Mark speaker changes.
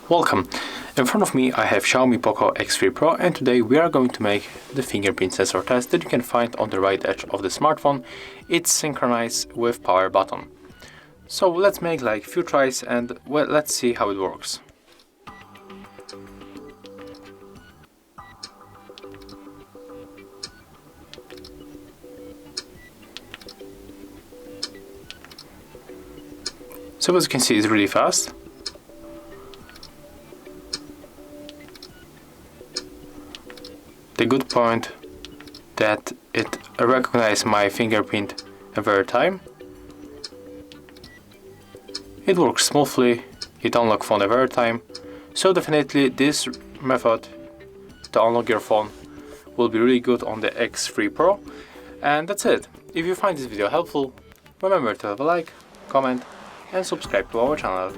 Speaker 1: Welcome! In front of me I have Xiaomi Poco X3 Pro, and today we are going to make the fingerprint sensor test that you can find on the right edge of the smartphone. It's synchronized with power button. So let's make like few tries and well, let's see how it works. So as you can see, it's really fast. The good point that it recognizes my fingerprint every time. It works smoothly, it unlocks phone every time. So definitely this method to unlock your phone will be really good on the X3 Pro. And that's it. If you find this video helpful, remember to have a like, comment and subscribe to our channel.